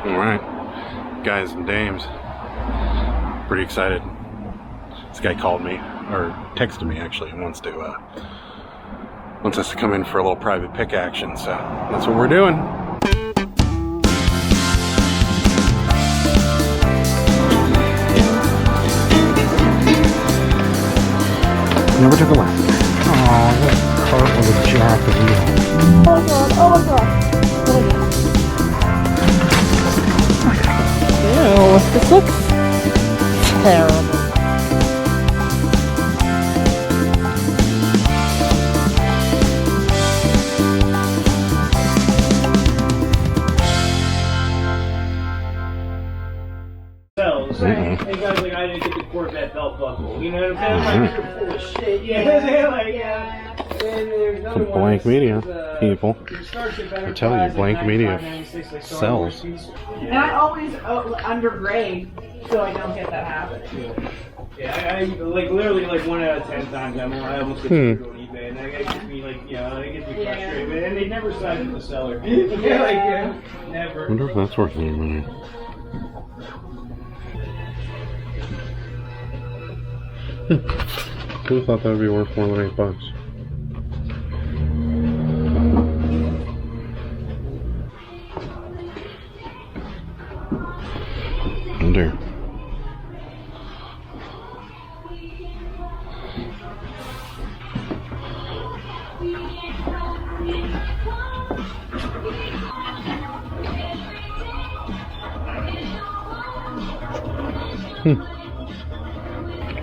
Alright, guys and dames, pretty excited. This guy called me, or texted me actually, and wants us to come in for a little private pick action, so that's what we're doing. Never took a lap. Oh, that cart with a jack of wheels. Oh my god, oh my god. Ew, this looks terrible. Hey guys, like I didn't get the Corvette belt buckle. You know what I'm saying? Like you're full of shit. Yeah, like Some Blank Media people. I tell you, Blank Media sells. And I always undergrade, so I don't get that habit. Yeah, I like literally like 1 out of 10 times I almost get screwed on eBay, and that gets me like, you know, it gets me frustrated. And they never side with the seller. Never. I wonder if that's worth any money. Who thought that would be worth more than $8? Oh dear.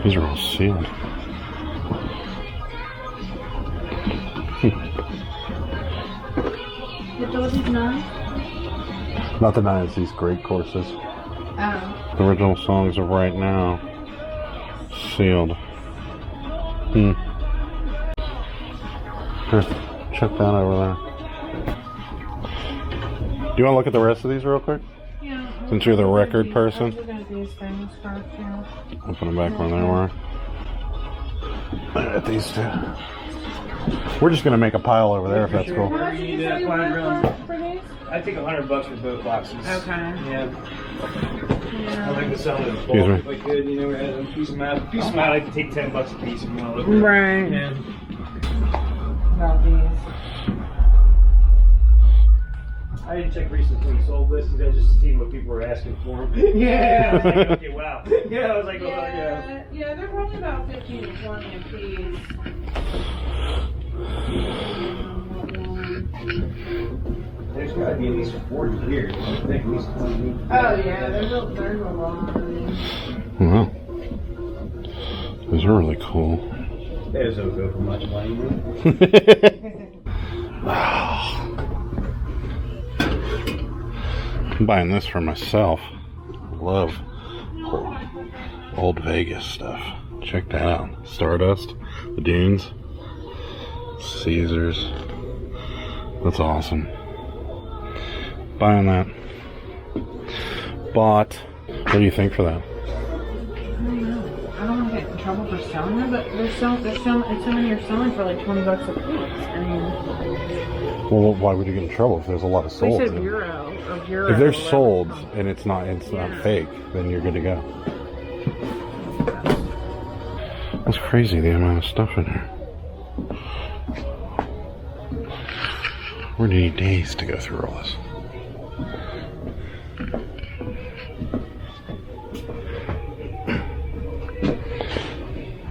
These are all sealed. What those is knives? Not the knives, these great courses. Oh. The original songs of Right Now. Sealed. Here, check that over there. Do you want to look at the rest of these real quick? Yeah. Since you're the record person. Look at these things first, yeah. I'll put them back where they were. At these two. We're just gonna make a pile over there if that's cool. How much did you say you wanted for these? I take $100 for both boxes. Okay. Yeah. I like to sell them in Excuse me. bulk if I could, you know, rather than piece them out. Piece them out, I can take $10 a piece if you want to look at it. Right. Yeah. About these. I didn't check recently sold listings. I just seen what people were asking for them. Yeah. I was like, okay, wow. Yeah, I was like, Yeah, they're probably about 15 to 20 a piece. There's got to be at least 40 here. I think at least 20. Oh yeah, there's a lot. Wow. Those are really cool. There's no go for much money. I'm buying this for myself. Love old Vegas stuff. Check that out. Stardust, the Dunes, Caesars. That's awesome. Buying that. Bought. What do you think for that? I don't know. I don't want to get in trouble for selling them, but it's so many are selling for like $20 a piece. I mean, Well, why would you get in trouble if there's a lot of they sold? said Euro. If they're sold and it's not fake, then you're good to go. That's crazy, the amount of stuff in here. We're gonna need days to go through all this.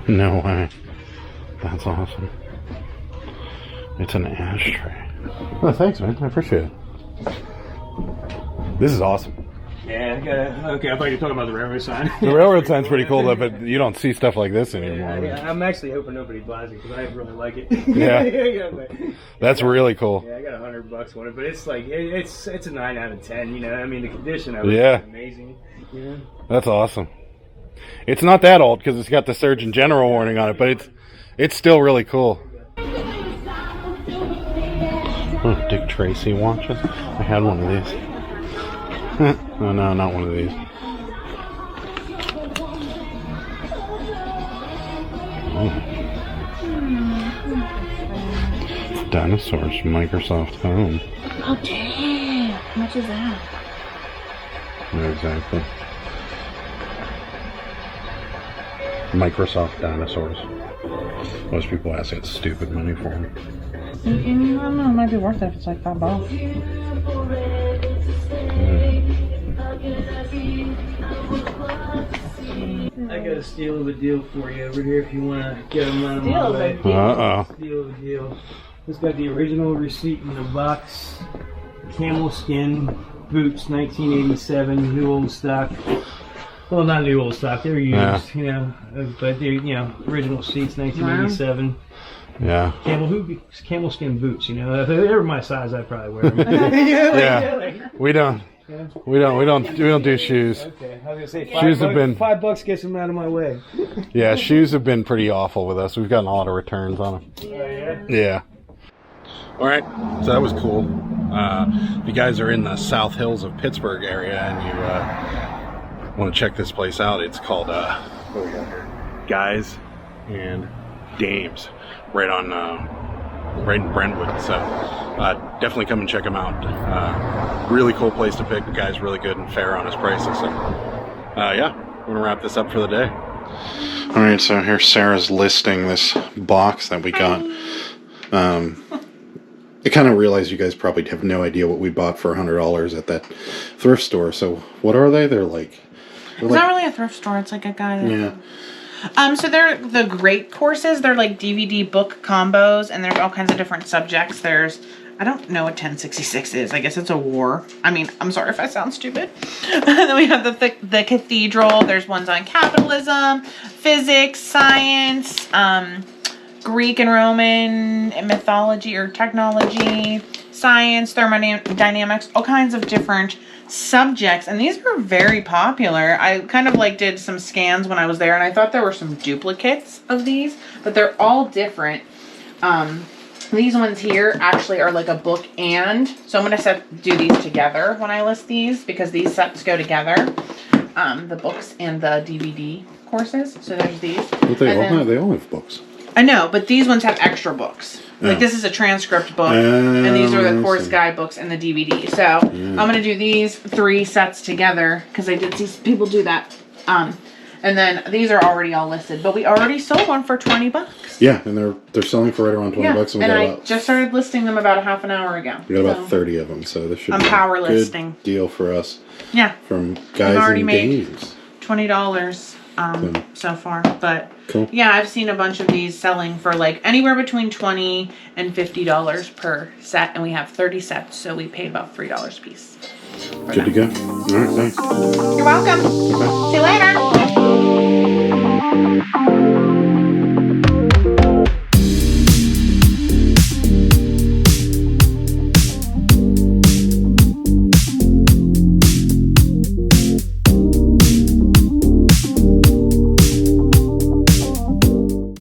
No way. That's awesome. It's an ashtray. Oh, thanks, man. I appreciate it. This is awesome. Yeah, okay, I thought you were talking about the railroad sign. The railroad sign's pretty cool, though, but you don't see stuff like this anymore. Yeah, I'm actually hoping nobody buys it because I really like it. Yeah. That's really cool. Yeah, I got $100 on it, but it's like it's a 9 out of 10. You know, I mean the condition of it is amazing. Yeah. That's awesome. It's not that old because it's got the Surgeon General warning on it, but it's still really cool. Oh, Dick Tracy watches. I had one of these. Oh no, not one of these. Oh. Dinosaurs from Microsoft Home. Oh damn! How much is that? Yeah, exactly. Microsoft dinosaurs. Most people ask that stupid money for them. I don't know, it might be worth it if it's like $5. I got a steal of a deal for you over here if you want to get them out of my way. Uh-oh. Steal of a deal. It's got the original receipt in the box. Camel skin boots, 1987, new old stock. Well, not new old stock. They're used, you know, but they're, you know, original seats, 1987. Yeah. Camel skin boots. You know, if they were my size, I'd probably wear them. Yeah. We don't do shoes. Okay, I was gonna say Shoes have been $5 gets them out of my way. Yeah, shoes have been pretty awful with us. We've gotten a lot of returns on them. Oh yeah. Yeah. All right, so that was cool. If you guys are in the South Hills of Pittsburgh area and you want to check this place out, it's called what do we got here? Guys and Dames, right in Brentwood. So definitely come and check them out. Really cool place to pick. The guy's really good and fair on his prices. So yeah, we're gonna wrap this up for the day. All right, so here's Sarah's listing this box that we got. I kind of realize you guys probably have no idea what we bought for $100 at that thrift store. So what are they? It's not really a thrift store. It's like a guy. Yeah. So they're the great courses. They're like DVD book combos, and there's all kinds of different subjects. I don't know what 1066 is. I guess it's a war. I mean, I'm sorry if I sound stupid. And then we have the cathedral. There's ones on capitalism, physics, science, Greek and Roman mythology or technology, science, thermodynamics, all kinds of different subjects. And these were very popular. I kind of like did some scans when I was there, and I thought there were some duplicates of these, but they're all different. These ones here actually are like a book and, so I'm going to do these together when I list these because these sets go together. The books and the DVD courses. So there's these. But they all have books. I know, but these ones have extra books. Like this is a transcript book, and these are the course guide books and the DVD. So I'm going to do these 3 sets together because I did see people do that. And then these are already all listed, but we already sold one for $20. Yeah, and they're selling for right around $20. And I just started listing them about a half an hour ago. We got about 30 of them, so this should be power a listing. Good deal for us. Yeah. From Guys already and made Dames. $20 so far, but cool. Yeah, I've seen a bunch of these selling for like anywhere between $20 and $50 per set, and we have 30 sets, so we paid about $3 a piece. Good to go. All right, thanks. You're welcome. Okay. See you later.